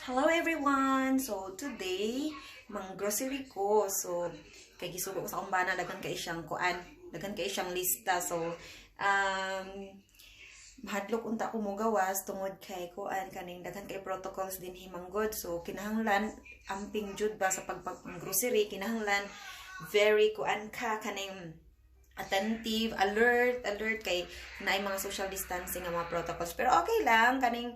Hello everyone! So today, mang grocery ko. So kay gisugo ko sa akong bana, dagan kay siyang kuan, dagan kay siyang lista. So mahadlok unta ko mo gawas tungod kay kuan kaning dagan kay protocols din himanggod. So kinahanglan amping jud ba sa pag-grocery, kinahanglan very kuan ka kaning attentive, alert kay naay mga social distancing nga mga protocols. Pero okay lang kaning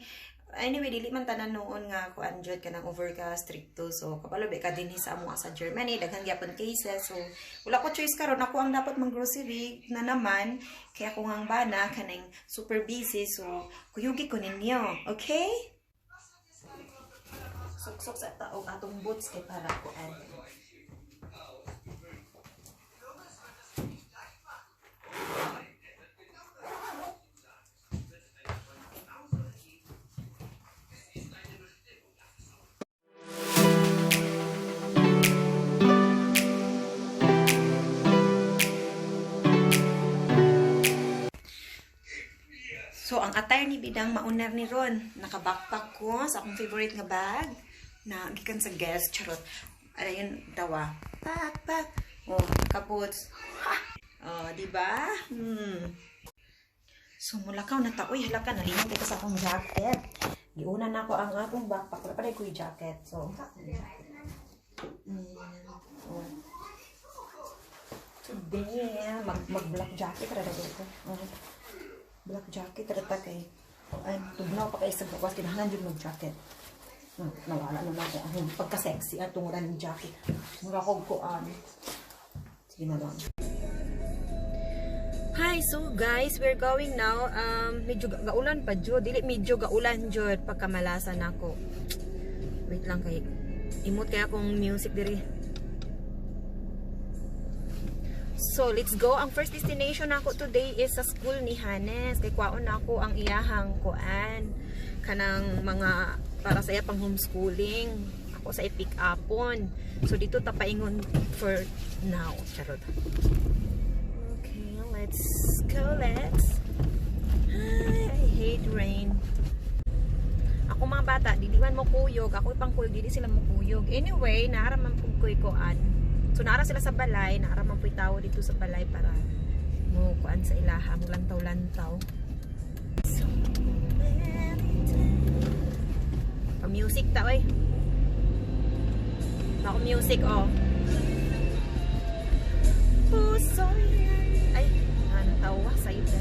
anyway, dili man tanan noon nga kuan jud kanang over ka stricto. So kapalo ka dinhi sa amo sa Germany, daghan gyapon cases. So wala ko choice karon, ako ang dapat mag-grocery na naman kaya ako ang bana kanang super busy. So kuyugi ko ninyo, okay? Suksok sa taog atong boots kay para kuan. So, ang attire ni Bidang maunar ni Ron. Naka-backpack ko sa akong favorite nga bag. Na gikan sa guest. Charot. Ayun, dawa. Backpack. Oh, kapots. Oh, diba? So, mulakaw na ta. Uy, halaka. Nalimot ito sa akong jacket. Giuna na ako ang akong backpack. Wala pa rin ko yung jacket. So, ang jacket. Today, mag-black jacket. Rada dito. Black jacket rata kay ay tugnaw pa kay sa gawas kinahanglan jud mag-jacket. Nawala na natin ang pagka-sexy at tunguran ng jacket. Mura ko kuan. Sige na lang. Hi, so guys, we're going now. Medyo gaulan pa jud, dili medyo gaulan jud pagkamalasan nako. Wait lang kay imot kay akong music diri. So, let's go. Ang first destination nako today is sa school ni Hannes. Kay kwaon nako ang iyahang kuan kanang mga para sa iya pang homeschooling. Ako sa i-pick upon. So, dito ta paingon for now. Charot. Okay, let's go. I hate rain. Ako mga bata, dili man mo kuyog. Ako ipang kuyog, dili sila mo kuyog. Anyway, naaraman pong kuy-kuan. So, naara sila sa balay, naara man po'y tao dito sa balay para mo kuan sa ilaha, mo lantaw-lantaw. So, music ta, oy. Ako music, oh. Puso yan. Ay, nantawa sa ito.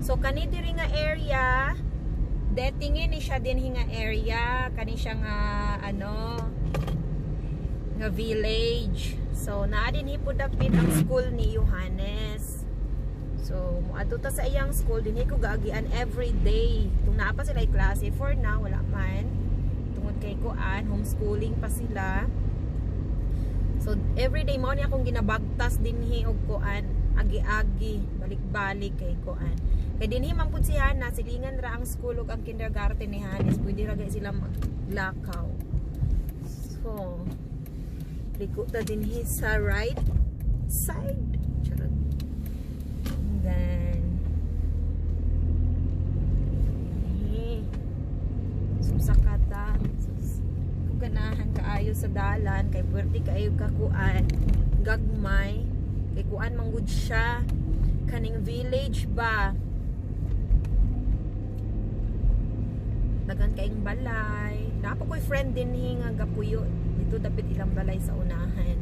So, kani diri nga area, datingin ni siya din nga area, kani siya nga ano nga village. So naa din hipudapit ang school ni Johannes. So moadto ta sa iyang school dinhi ko gaagian every day. Kung naa pa sila ay klase, for now wala man. Tungod kay kuan homeschooling pa sila. So every day mo ni akong ginabagtas dinhi og kuan, agi-agi, balik-balik kay kuan. Kaya dinhi man pud si Hana, silingan ra ang school ug ang kindergarten ni Hannes, pwede ra gay sila maglakaw. So, liko ta dinhi sa right side. Charot. And then, susakata. Kung ganahan kaayo sa dalan, kay puwerte kaayo kakuan, gagmay, kay kuan manggod siya, kaning village ba, dagan kaing balay. Napa ko'y friend din nga gapuyo dito dapit ilang balay sa unahan.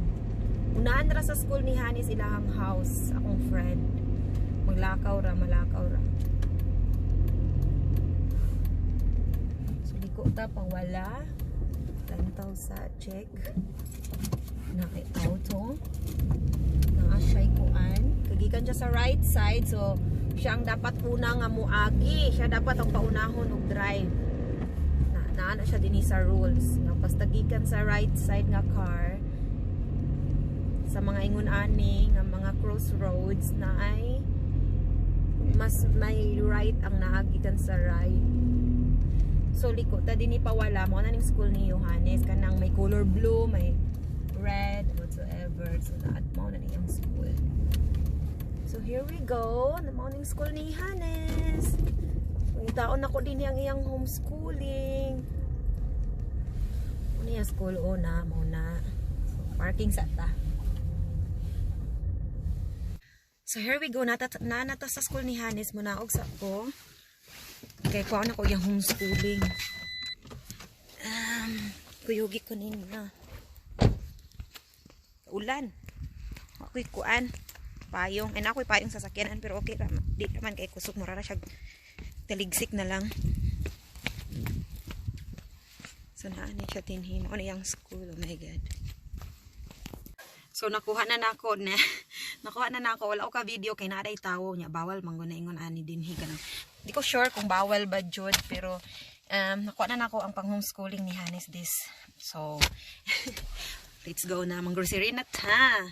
Unahan ra sa school ni Hannes ilahang house, akong friend. Malakaw ra. So liko ta pang wala. Lantaw sa check. Na kay auto. Na siya'y kuan. Kagikan siya sa right side, so siya ang dapat una nga muagi. Siya dapat ang paunahon og drive. Naana siya din sa rules. Pastagikan sa right side nga car sa mga ingon ani nga mga crossroads na ay mas may right ang naagikan sa right. So liko ta dinhi pawala mo na ning school ni Johannes kanang may color blue, may red, whatsoever. So naat mo na niyang school. So here we go. Na morning school ni Hannes. Yung taon ako din yung iyang homeschooling. Ano yung school una muna. So, parking sa ta. So here we go. Nata sa school ni Hannes muna og sa ko. Kaya ko na ko yung homeschooling. Kuyugi ko ninyo. Ulan. Ako'y kuan. Payong. And ako'y payong sasakyanan. Pero okay ra. Di naman kay kusog mo rara siya. Taligsik na lang. So naan siya Dinhi. Ano yung school. Oh my God. So nakuha na nako na. Nakuha na nako. Wala ko ka video kay naday tawo niya. Bawal manggo na ingon ani Dinhi ganun. Di ko sure kung bawal ba jud pero nakuha na nako ang pang homeschooling ni Hannes this. So let's go na mang grocery na ta.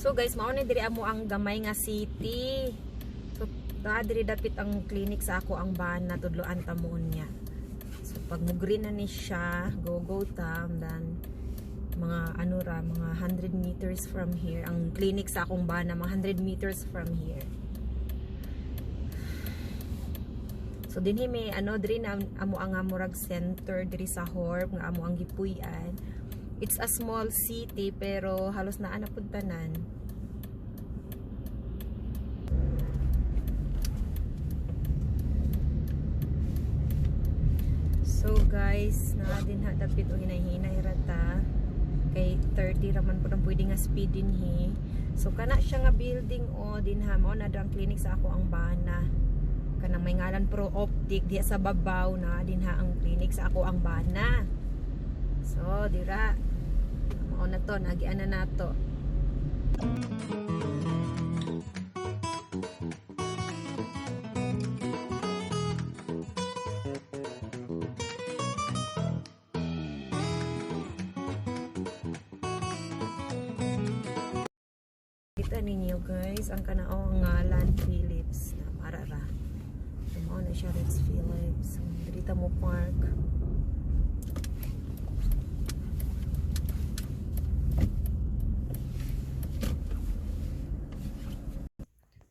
So guys, mao na diri amo ang gamay nga city. So diri dapit ang clinic sa ako ang bana tudloan ta mo niya. So pag mugrin na ni siya, go tam dan mga ano ra, mga 100 meters from here. Ang clinic sa akong bana mga 100 meters from here. So dinhi may ano diri na amo ang amurag center diri sa Horb nga amo ang gipuy-an. It's a small city pero halos naa na pud tanan. So guys, na din ha dapit o hinay-hinay rata. Kay 30 raman po ang pwede nga speed dinhi. So kana siya nga building o din ha mao na ang clinic sa ako ang bana. Kanang may ngalan pro optic diya sa babaw na din ha ang clinic sa ako ang bana. So dira mao na to nagian na nato. Kita ninyo guys ang kanao ngalan Philips na marara. Mao na siya Rex Philips. Dito mo park.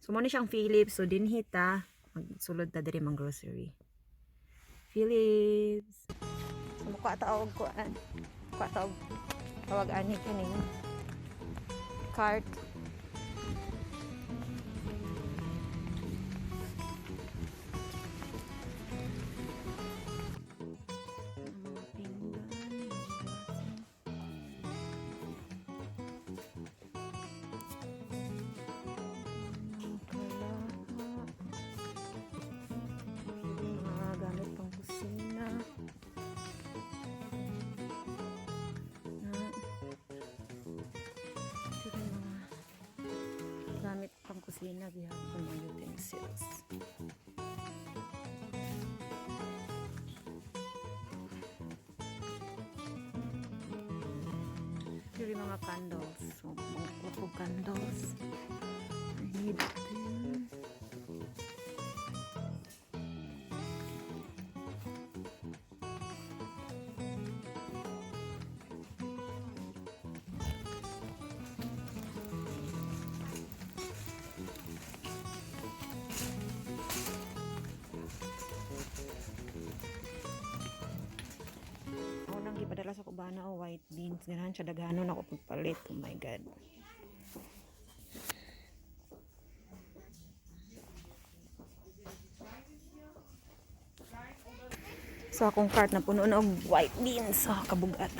So mo na siyang Philips. So Dinhi ta magsulod ta diri mang grocery. Philips. So mukha taog ko an. Mukha taog tawag ani kaning cart. Gamit pang kusina gihapon ang utensils. Diri mga candles. So, mga candles. I need them. Ipadala sa kubana o white beans. Ganahan siya daghanon ako pagpalit. Oh my God. So akong cart na puno na og white beans. So kabugat.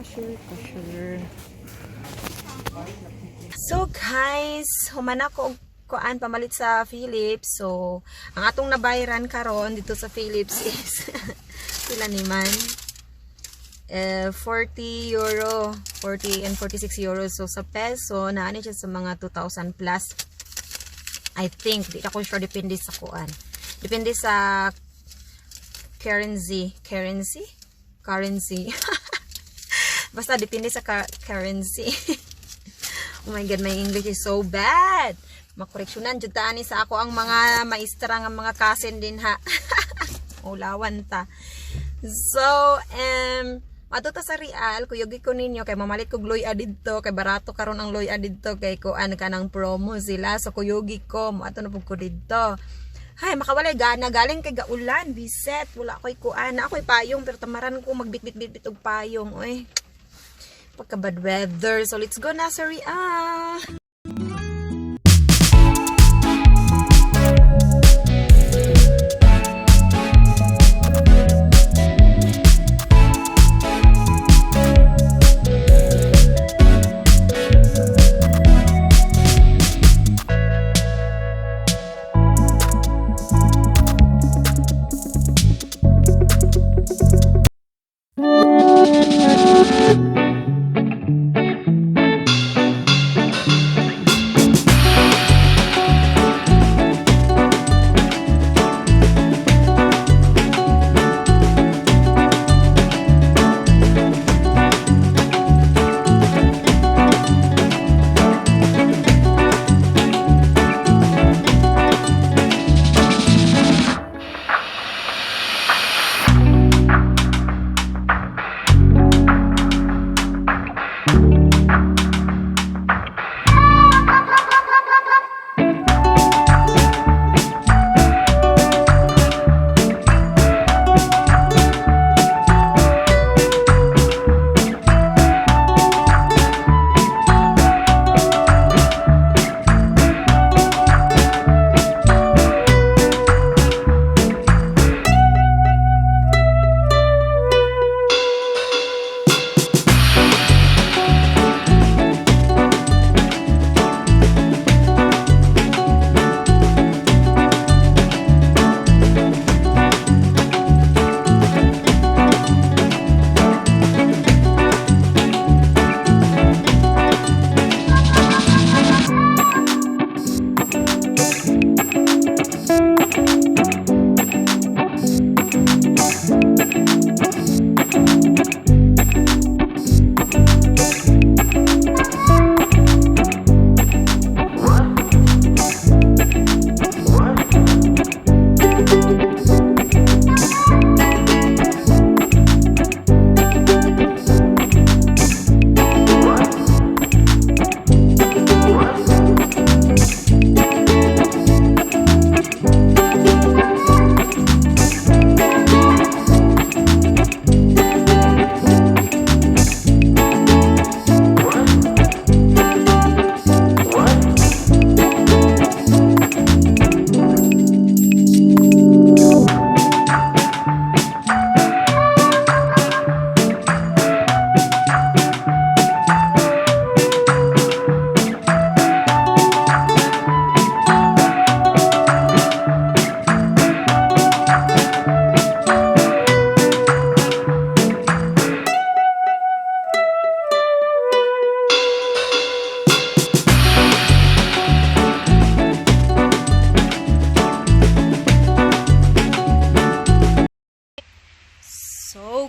Sure. So guys, human ako kuan pamalit sa Philips. So ang atong nabayaran karon dito sa Philips is pila ni man 40 euro, 40 and 46 euros. So sa peso na ano siya sa mga 2,000 plus, I think. Di ako sure, depende sa kuan. Depende sa currency. Basta depende sa currency. Oh my god, my English is so bad. Makoreksyonan jud ta ani sa ako ang mga maestra nga mga kasen din ha. Ulawan ta. So, matuta sa real, kuyugi ko ninyo, kay mamalit ko loya didto, kay barato karon ang loya didto, kay kuan ka ng promo sila, so kuyugi ko, ato na pug ko didto. Hay, makawalay gana, galing kay gaulan, biset, wala ko'y kuan, na ako'y payong, pero tamaran ko magbitbit-bit og payong, oy. Pagka bad weather, so let's go na sa real.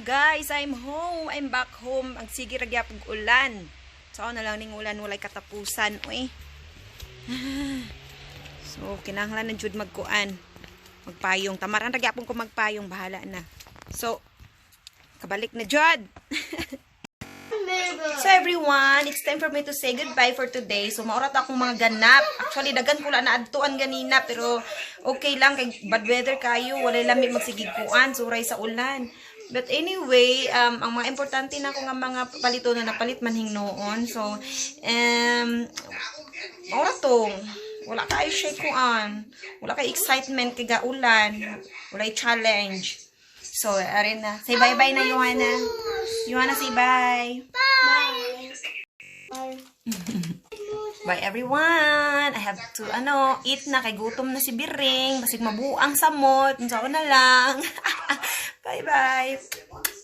Guys, I'm home. I'm back home. Ang sige ragyapog ulan. So, na lang ning ulan walay katapusan. Uy. So, kinahanglan na jud magkuan. Magpayong. Tamaran ragyapon ko magpayong. Bahala na. So, kabalik na jud. So everyone, it's time for me to say goodbye for today. So maurat akong mga ganap. Actually dagan ko lang na adtuan ganina pero okay lang kay bad weather kayo, walay lamig magsigiguan, suray sa ulan. But anyway, ang mga importante na ko nga mga palito na napalit man hingnoon. So maurat tong wala kay shake kuan, wala kay excitement kay gaulan, wala challenge. So, arin na. Say bye-bye na, Johanna. Johanna, say bye. Bye. Bye. Bye, everyone. I have to, eat na. Kay gutom na si Biring. Basig mabuang samot. So, na lang. Bye-bye.